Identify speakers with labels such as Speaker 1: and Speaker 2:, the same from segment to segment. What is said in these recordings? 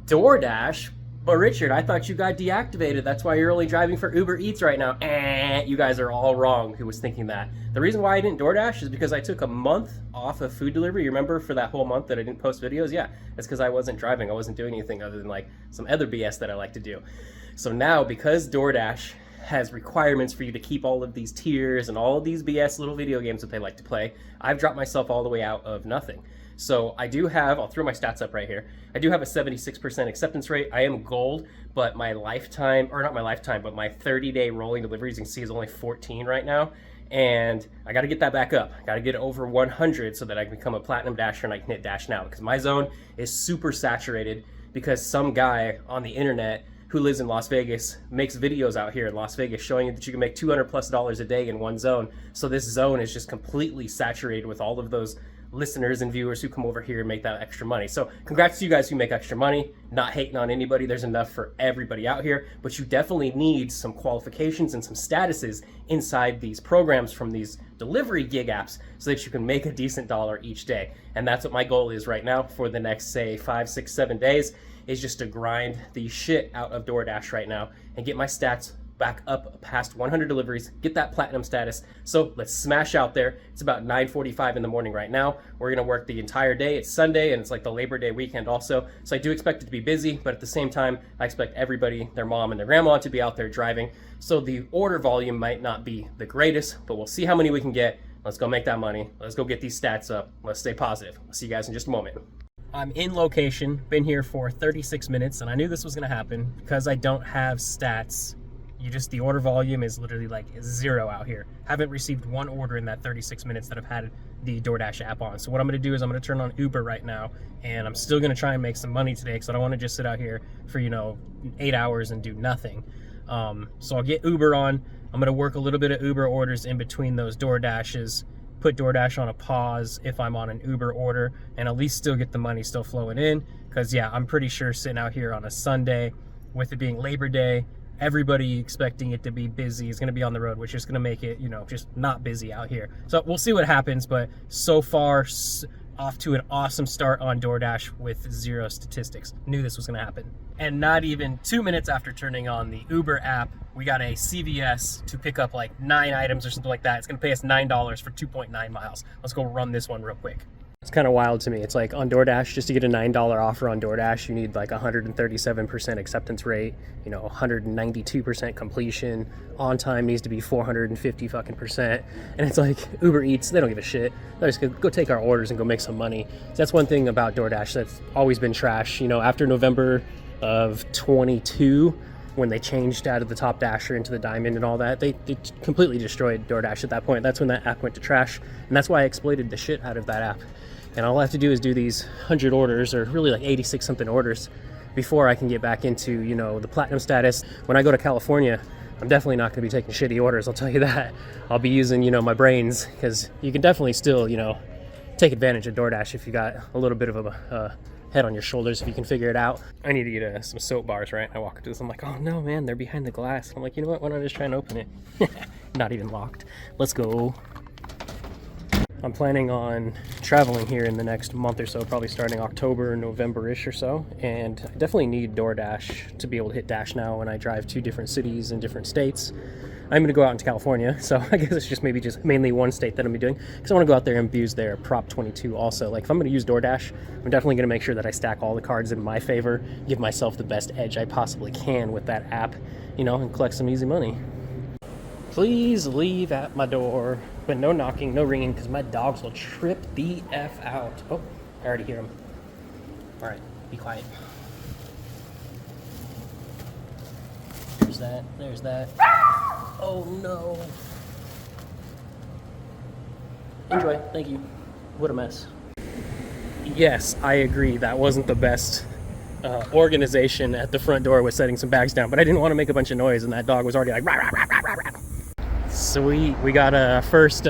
Speaker 1: DoorDash? But Richard, I thought you got deactivated. That's why you're only driving for Uber Eats right now. You guys are all wrong who was thinking that. The reason why I didn't DoorDash is because I took a month off of food delivery. You remember for that whole month that I didn't post videos? Yeah, it's because I wasn't driving. I wasn't doing anything other than like some other BS that I like to do. So now, because DoorDash has requirements for you to keep all of these tiers and all of these BS little video games that they like to play, I've dropped myself all the way out of nothing. So I do have, I'll throw my stats up right here. I do have a 76% acceptance rate. I am gold, but my lifetime, or not my lifetime, but my 30-day rolling deliveries, you can see, is only 14 right now. And I got to get that back up. I got to get it over 100 so that I can become a platinum dasher and I can hit dash now, because my zone is super saturated because some guy on the internet who lives in Las Vegas makes videos out here in Las Vegas showing you that you can make $200+ a day in one zone. So this zone is just completely saturated with all of those listeners and viewers who come over here and make that extra money. So congrats to you guys who make extra money. Not hating on anybody. There's enough for everybody out here, but you definitely need some qualifications and some statuses inside these programs from these delivery gig apps so that you can make a decent dollar each day. And that's what my goal is right now for the next, say, 5, 6, 7 days, is just to grind the shit out of DoorDash right now and get my stats back up past 100 deliveries, get that platinum status. So let's smash out there. It's about 9:45 in the morning right now. We're gonna work the entire day. It's Sunday and it's like the Labor Day weekend also. So I do expect it to be busy, but at the same time, I expect everybody, their mom and their grandma, to be out there driving. So the order volume might not be the greatest, but we'll see how many we can get. Let's go make that money. Let's go get these stats up. Let's stay positive. I'll see you guys in just a moment. I'm in location, been here for 36 minutes, and I knew this was gonna happen because I don't have stats. The order volume is literally like 0 out here. Haven't received one order in that 36 minutes that I've had the DoorDash app on. So what I'm gonna do is I'm gonna turn on Uber right now, and I'm still gonna try and make some money today because I don't wanna just sit out here for, 8 hours and do nothing. So I'll get Uber on. I'm gonna work a little bit of Uber orders in between those DoorDashes, put DoorDash on a pause if I'm on an Uber order, and at least still get the money still flowing in. Because yeah, I'm pretty sure sitting out here on a Sunday, with it being Labor Day, everybody expecting it to be busy is going to be on the road, which is going to make it, just not busy out here. So we'll see what happens, but so far off to an awesome start on DoorDash with 0 statistics. Knew this was going to happen. And not even 2 minutes after turning on the Uber app, we got a CVS to pick up like 9 items or something like that. It's going to pay us $9 for 2.9 miles. Let's go run this one real quick. It's kind of wild to me. It's like on DoorDash, just to get a $9 offer on DoorDash, you need like 137% acceptance rate, 192% completion. On time needs to be 450 fucking percent. And it's like Uber Eats, they don't give a shit. They're just gonna go take our orders and go make some money. So that's one thing about DoorDash that's always been trash. After November of 22, when they changed out of the top dasher into the diamond and all that, they completely destroyed DoorDash at that point. That's when that app went to trash. And that's why I exploited the shit out of that app. And all I have to do is do these 100 orders, or really like 86 something orders, before I can get back into, the platinum status. When I go to California, I'm definitely not going to be taking shitty orders, I'll tell you that. I'll be using, my brains, because you can definitely still, take advantage of DoorDash if you got a little bit of a head on your shoulders, if you can figure it out. I need to get some soap bars, right? I walk into this, I'm like, oh no, man, they're behind the glass. I'm like, you know what? Why don't I just try and open it? Not even locked. Let's go. I'm planning on traveling here in the next month or so, probably starting October, November-ish or so, and I definitely need DoorDash to be able to hit dash now when I drive to different cities and different states. I'm going to go out into California, so I guess it's just mainly one state that I'm doing, because I want to go out there and abuse their Prop 22 also. Like, if I'm going to use DoorDash, I'm definitely going to make sure that I stack all the cards in my favor, give myself the best edge I possibly can with that app, and collect some easy money. Please leave at my door, but no knocking, no ringing, because my dogs will trip the F out. Oh, I already hear them. All right, be quiet. There's that. Oh no. Enjoy, thank you. What a mess. Yes, I agree, that wasn't the best organization at the front door with setting some bags down, but I didn't want to make a bunch of noise, and that dog was already like, rah, rah, rah, rah, rah, rah. Sweet, we got a first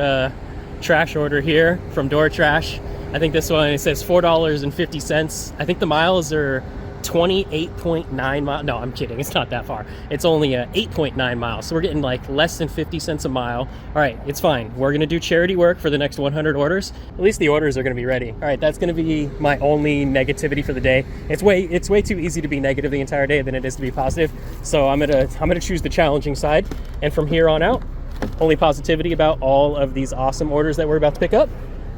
Speaker 1: trash order here from DoorDash. I think this one, it says $4.50. I think the miles are 28.9 miles. No, I'm kidding. It's not that far. It's only 8.9 miles. So we're getting like less than 50 cents a mile. All right, it's fine. We're going to do charity work for the next 100 orders. At least the orders are going to be ready. All right, that's going to be my only negativity for the day. It's way too easy to be negative the entire day than it is to be positive. So I'm going to choose the challenging side. And from here on out, only positivity about all of these awesome orders that we're about to pick up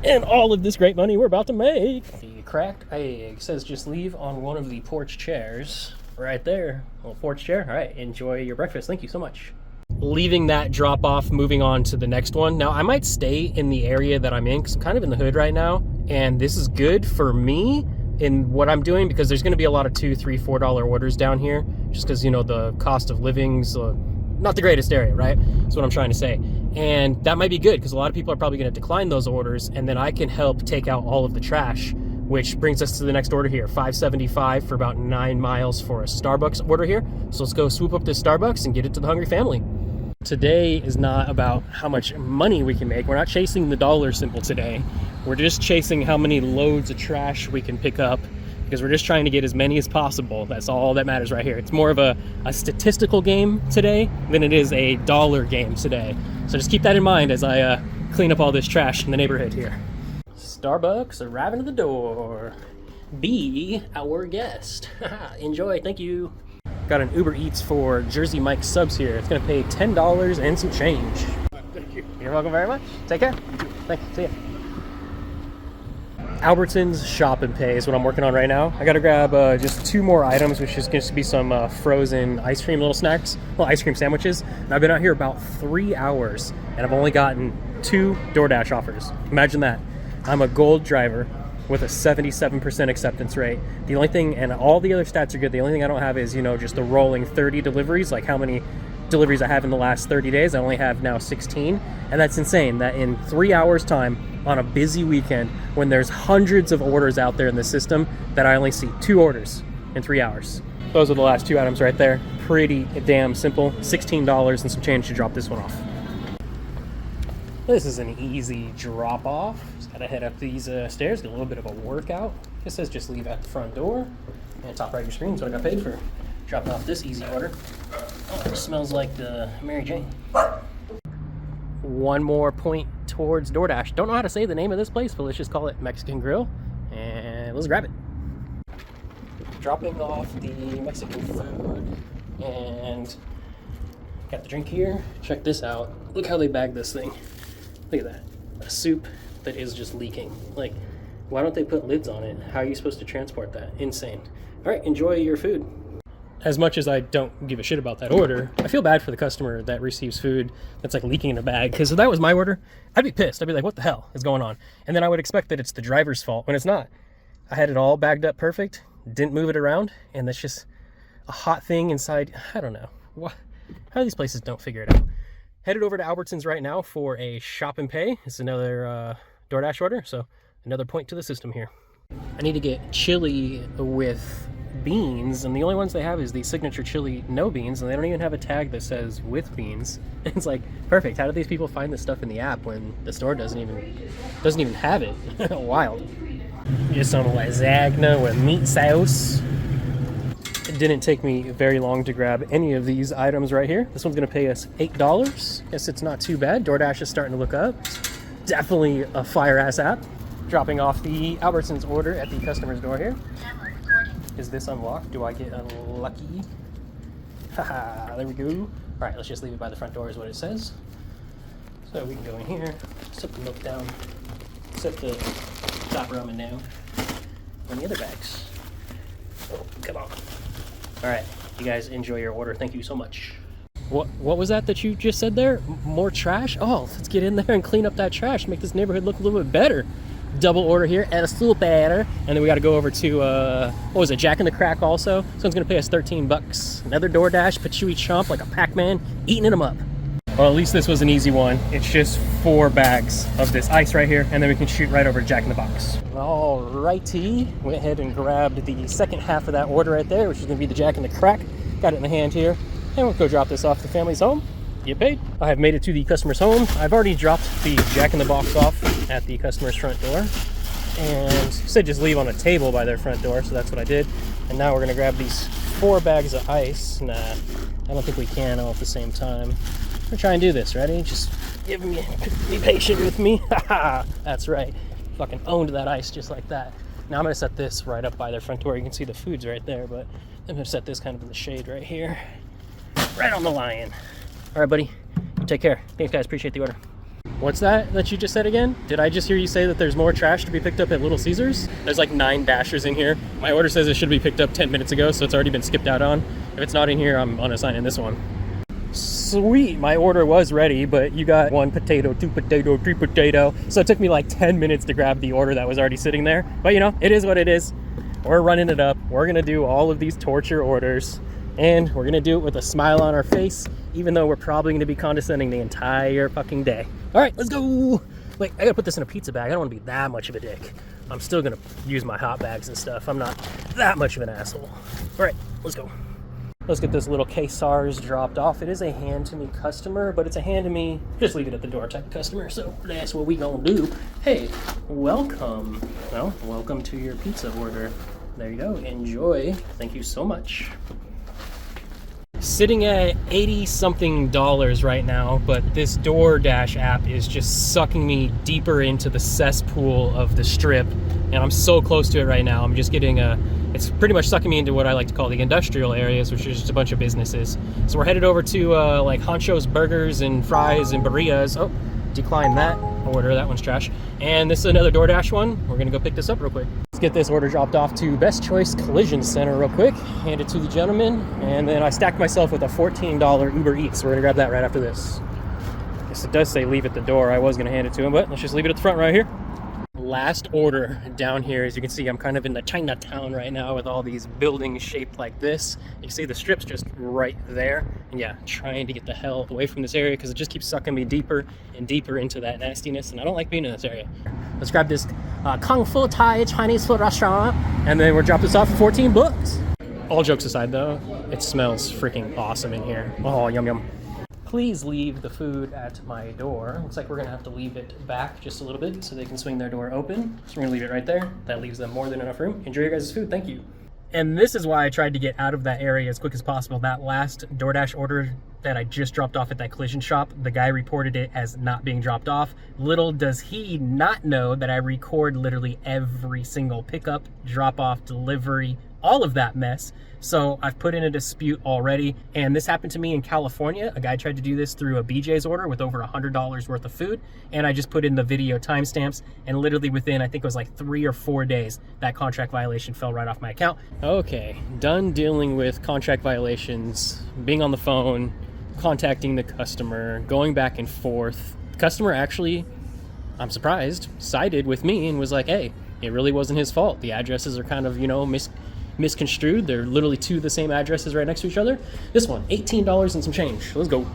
Speaker 1: and all of this great money we're about to make. The cracked egg says just leave on one of the porch chairs right there. Little porch chair. All right, enjoy your breakfast. Thank you so much. Leaving that drop off, moving on to the next one. Now I might stay in the area that I'm in because I'm kind of in the hood right now, and this is good for me in what I'm doing because there's going to be a lot of $2, $3, $4 orders down here just because, you know, the cost of living's not the greatest area, right? That's what I'm trying to say. And that might be good because a lot of people are probably going to decline those orders, and then I can help take out all of the trash, which brings us to the next order here. $5.75 for about 9 miles for a Starbucks order here. So let's go swoop up this Starbucks and get it to the hungry family. Today is not about how much money we can make. We're not chasing the dollar symbol today. We're just chasing how many loads of trash we can pick up because we're just trying to get as many as possible. That's all that matters right here. It's more of a statistical game today than it is a dollar game today. So just keep that in mind as I clean up all this trash in the neighborhood here. Starbucks arriving at the door. Be our guest. Enjoy, thank you. Got an Uber Eats for Jersey Mike subs here. It's gonna pay $10 and some change. Thank you. You're welcome very much. Take care. Thanks, see ya. Albertsons Shop and Pay is what I'm working on right now. I gotta grab just 2 more items, which is going to be some frozen ice cream little snacks, little ice cream sandwiches. And I've been out here about 3 hours, and I've only gotten 2 DoorDash offers. Imagine that. I'm a gold driver with a 77% acceptance rate. The only thing, and all the other stats are good, the only thing I don't have is, you know, just the rolling 30 deliveries, like how many deliveries I have in the last 30 days. I only have now 16, and that's insane that in 3 hours time on a busy weekend when there's hundreds of orders out there in the system that I only see 2 orders in 3 hours. Those are the last 2 items right there. Pretty damn simple. $16 and some change to drop this one off. This is an easy drop off. Just gotta head up these stairs, get a little bit of a workout. It says just leave at the front door. And top right of your screen is what I got paid for dropping off this easy order. Oh, it smells like the Mary Jane. One more point towards DoorDash. Don't know how to say the name of this place, but let's just call it Mexican Grill. And let's grab it. Dropping off the Mexican food. And got the drink here. Check this out. Look how they bag this thing. Look at that. A soup that is just leaking. Like, why don't they put lids on it? How are you supposed to transport that? Insane. All right, enjoy your food. As much as I don't give a shit about that order, I feel bad for the customer that receives food that's like leaking in a bag. Because if that was my order, I'd be pissed. I'd be like, what the hell is going on? And then I would expect that it's the driver's fault when it's not. I had it all bagged up perfect, didn't move it around, and that's just a hot thing inside. I don't know. How these places don't figure it out. Headed over to Albertsons right now for a shop and pay. It's another DoorDash order, so another point to the system here. I need to get chili with beans, and the only ones they have is the signature chili no beans, and they don't even have a tag that says with beans. It's like, perfect. How do these people find this stuff in the app when the store doesn't even have it? Wild. Just some lasagna with meat sauce. It didn't take me very long to grab any of these items right here. This one's gonna pay us $8. Guess it's not too bad. DoorDash is starting to look up. It's definitely a fire ass app. Dropping off the Albertsons order at the customer's door here. Is this unlocked? Do I get unlucky? Haha, there we go. All right, let's just leave it by the front door is what it says. So we can go in here, set the milk down, set the top ramen down, and the other bags. Oh, come on. All right, you guys enjoy your order. Thank you so much. What was that you just said there? More trash? Oh, let's get in there and clean up that trash, make this neighborhood look a little bit better. Double order here and a soup batter, and then we got to go over to what was it, Jack in the Crack also. This one's gonna pay us $13. Another DoorDash patchouli chomp like a Pac-Man, eating them up. Well, at least this was an easy one. It's just 4 bags of this ice right here, and then we can shoot right over to Jack in the Box. All righty, went ahead and grabbed the second half of that order right there, which is gonna be the Jack in the Crack. Got it in the hand here, and we'll go drop this off to the family's home. Get paid. I have made it to the customer's home. I've already dropped the Jack in the Box off at the customer's front door, and said just leave on a table by their front door, so that's what I did. And now we're gonna grab these 4 bags of ice. Nah, I don't think we can all at the same time. We're gonna try and do this, ready? Just be patient with me. That's right. Fucking owned that ice just like that. Now I'm gonna set this right up by their front door. You can see the food's right there, but I'm gonna set this kind of in the shade right here. Right on the line. All right, buddy. Take care. Thanks, guys. Appreciate the order. What's that you just said again? Did I just hear you say that there's more trash to be picked up at Little Caesars? There's like 9 Dashers in here. My order says it should be picked up 10 minutes ago, so it's already been skipped out on. If it's not in here, I'm unassigning this one. Sweet, my order was ready, but you got 1 potato, 2 potato, 3 potato. So it took me like 10 minutes to grab the order that was already sitting there. But you know, it is what it is. We're running it up. We're gonna do all of these torture orders, and we're gonna do it with a smile on our face, even though we're probably gonna be condescending the entire fucking day. All right, let's go. Wait, I gotta put this in a pizza bag. I don't wanna be that much of a dick. I'm still gonna use my hot bags and stuff. I'm not that much of an asshole. All right, let's go. Let's get this little K-SARS dropped off. It is a hand-to-me customer, but it's a hand-to-me, just leave it at the door type of customer, so that's what we gonna do. Hey, welcome. Well, welcome to your pizza order. There you go, enjoy. Thank you so much. Sitting at $80-something right now, but this DoorDash app is just sucking me deeper into the cesspool of the strip, and I'm so close to it right now. I'm just getting it's pretty much sucking me into what I like to call the industrial areas, which is just a bunch of businesses. So we're headed over to like Honcho's Burgers and Fries and Barrias. Oh, decline that order, that one's trash. And this is another DoorDash one. We're gonna go pick this up real quick. Let's get this order dropped off to Best Choice Collision Center real quick. Hand it to the gentleman, and then I stacked myself with a $14 Uber Eats. So we're gonna grab that right after this. Guess it does say leave at the door. I was gonna hand it to him, but let's just leave it at the front right here. Last order down here. As you can see, I'm kind of in the Chinatown right now with all these buildings shaped like this. You can see the strip's just right there. And yeah, trying to get the hell away from this area because it just keeps sucking me deeper and deeper into that nastiness, and I don't like being in this area. Let's grab this Kung Fu Thai Chinese food restaurant, and then we'll drop this off for $14. All jokes aside though, it smells freaking awesome in here. Oh, yum yum. Please leave the food at my door. Looks like we're gonna have to leave it back just a little bit so they can swing their door open. So we're gonna leave it right there. That leaves them more than enough room. Enjoy your guys' food, thank you. And this is why I tried to get out of that area as quick as possible. That last DoorDash order that I just dropped off at that collision shop, the guy reported it as not being dropped off. Little does he not know that I record literally every single pickup, drop off, delivery, all of that mess. So I've put in a dispute already, and this happened to me in California. A guy tried to do this through a BJ's order with over $100 worth of food, and I just put in the video timestamps, and literally within, I think it was like 3 or 4 days, that contract violation fell right off my account. Okay, done dealing with contract violations, being on the phone, contacting the customer, going back and forth. The customer actually, I'm surprised, sided with me and was like, hey, it really wasn't his fault. The addresses are kind of, you know, misconstrued. They're literally 2 of the same addresses right next to each other. This one, $18 and some change. Let's go.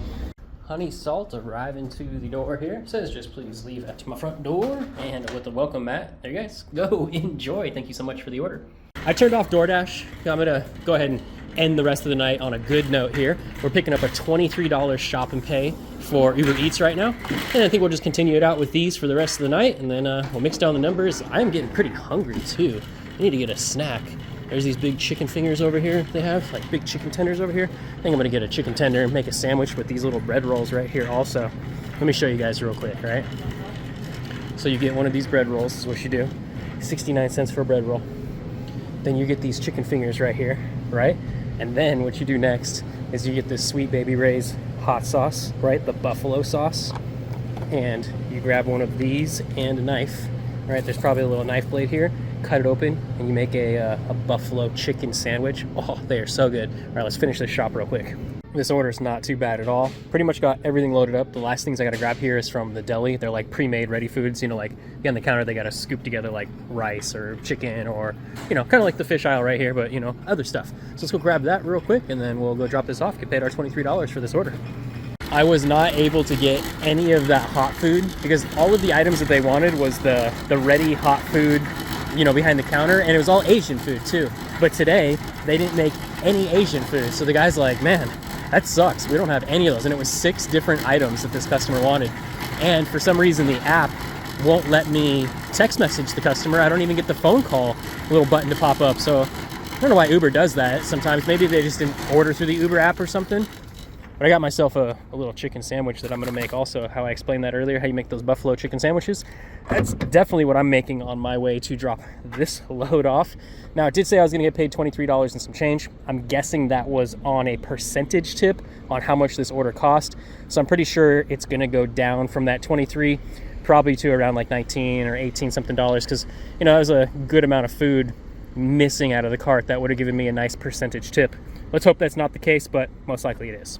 Speaker 1: Honey Salt arriving to the door here. It says just please leave at my front door, and with the welcome mat. There you guys go. Enjoy. Thank you so much for the order. I turned off DoorDash. I'm gonna go ahead and end the rest of the night on a good note here. We're picking up a $23 shop and pay for Uber Eats right now, and I think we'll just continue it out with these for the rest of the night, and then we'll mix down the numbers. I'm getting pretty hungry too. I need to get a snack. There's these big chicken fingers over here they have, like big chicken tenders over here. I think I'm gonna get a chicken tender and make a sandwich with these little bread rolls right here also. Let me show you guys real quick, right? So you get one of these bread rolls, is what you do. 69 cents for a bread roll. Then you get these chicken fingers right here, right? And then what you do next is you get this Sweet Baby Ray's hot sauce, right? The buffalo sauce. And you grab one of these and a knife, right? There's probably a little knife blade here. Cut it open and you make a buffalo chicken sandwich. Oh, they are so good. All right, let's finish this shop real quick. This order is not too bad at all. Pretty much got everything loaded up. The last things I gotta grab here is from the deli. They're like pre-made ready foods, you know, like behind the counter they gotta scoop together like rice or chicken or, you know, kind of like the fish aisle right here, but you know, other stuff. So let's go grab that real quick and then we'll go drop this off, get paid our $23 for this order. I was not able to get any of that hot food because all of the items that they wanted was the ready hot food, you know, behind the counter, and it was all Asian food too. But today they didn't make any Asian food. So the guy's like, man, that sucks. We don't have any of those. And it was 6 different items that this customer wanted. And for some reason the app won't let me text message the customer. I don't even get the phone call little button to pop up. So don't know why Uber does that sometimes. Maybe they just didn't order through the Uber app or something. But I got myself a little chicken sandwich that I'm going to make also, how I explained that earlier, how you make those buffalo chicken sandwiches. That's definitely what I'm making on my way to drop this load off. Now, it did say I was going to get paid $23 and some change. I'm guessing that was on a percentage tip on how much this order cost. So I'm pretty sure it's going to go down from that 23 probably to around like 19 or 18 something dollars, because, you know, that was a good amount of food missing out of the cart that would have given me a nice percentage tip. Let's hope that's not the case, but most likely it is.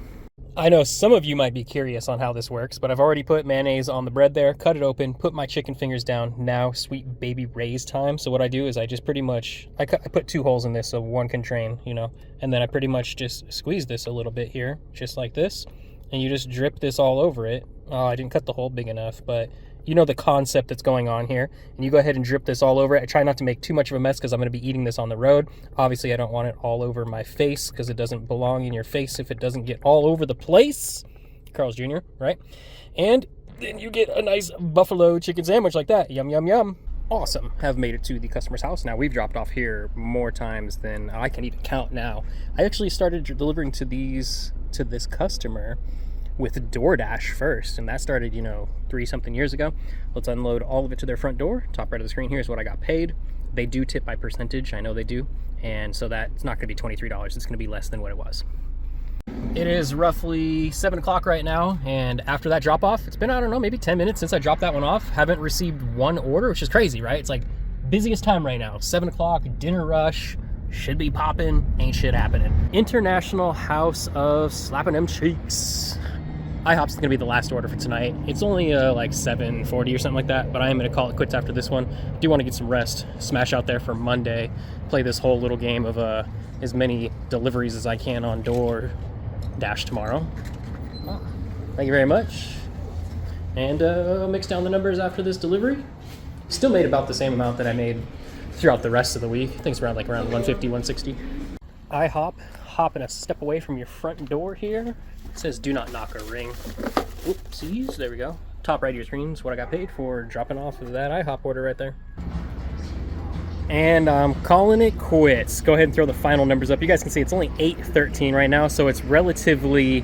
Speaker 1: I know some of you might be curious on how this works, but I've already put mayonnaise on the bread there, cut it open, put my chicken fingers down. Now sweet baby Ray's time. So what I do is I just pretty much, I put 2 holes in this so one can drain, you know, and then I pretty much just squeeze this a little bit here, just like this, and you just drip this all over it. Oh, I didn't cut the hole big enough, but you know the concept that's going on here. And you go ahead and drip this all over it. I try not to make too much of a mess because I'm going to be eating this on the road. Obviously, I don't want it all over my face because it doesn't belong in your face if it doesn't get all over the place. Carl's Jr., right? And then you get a nice buffalo chicken sandwich like that. Yum, yum, yum. Awesome. Have made it to the customer's house. Now, we've dropped off here more times than I can even count now. I actually started delivering to this customer with DoorDash first, and that started, you know, 3-something years ago. Let's unload all of it to their front door. Top right of the screen here is what I got paid. They do tip by percentage, I know they do, and so that's not going to be $23. It's going to be less than what it was. It is roughly 7 o'clock right now, and after that drop off, it's been, I don't know, maybe 10 minutes since I dropped that one off. Haven't received one order, which is crazy, right? It's like busiest time right now, 7 o'clock, dinner rush. Should be popping, ain't shit happening. International House of Slapping Them Cheeks. IHOP's gonna be the last order for tonight. It's only like 7:40 or something like that, but I am gonna call it quits after this one. Do want to get some rest, smash out there for Monday, play this whole little game of as many deliveries as I can on DoorDash tomorrow. Thank you very much. And I'll mix down the numbers after this delivery. Still made about the same amount that I made throughout the rest of the week. I think it's around 150, 160. IHOP, hopping a step away from your front door here. It says do not knock or ring. Oopsies, there we go. Top right of your screen is what I got paid for dropping off of that IHOP order right there. And I'm calling it quits. Go ahead and throw the final numbers up. You guys can see it's only 8:13 right now, so it's relatively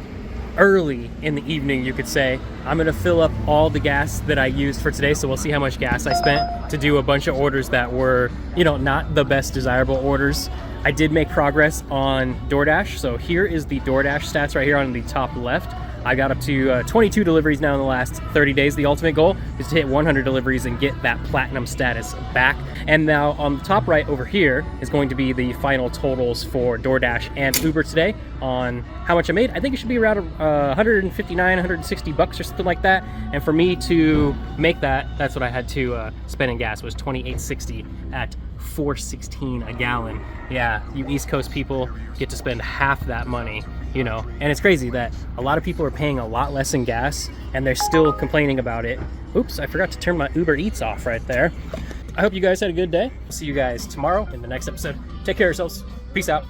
Speaker 1: early in the evening, you could say. I'm gonna fill up all the gas that I used for today, so we'll see how much gas I spent to do a bunch of orders that were, you know, not the best desirable orders. I did make progress on DoorDash, so here is the DoorDash stats right here on the top left. I got up to 22 deliveries now in the last 30 days. The ultimate goal is to hit 100 deliveries and get that platinum status back. And now on the top right over here is going to be the final totals for DoorDash and Uber today on how much I made. I think it should be around 159, 160 bucks or something like that. And for me to make that, that's what I had to spend in gas, was $28.60 at $4.16 a gallon. Yeah, you East Coast people get to spend half that money, you know. And it's crazy that a lot of people are paying a lot less in gas and they're still complaining about it. Oops, I forgot to turn my Uber Eats off right there. I hope you guys had a good day. See you guys tomorrow in the next episode. Take care of yourselves. Peace out.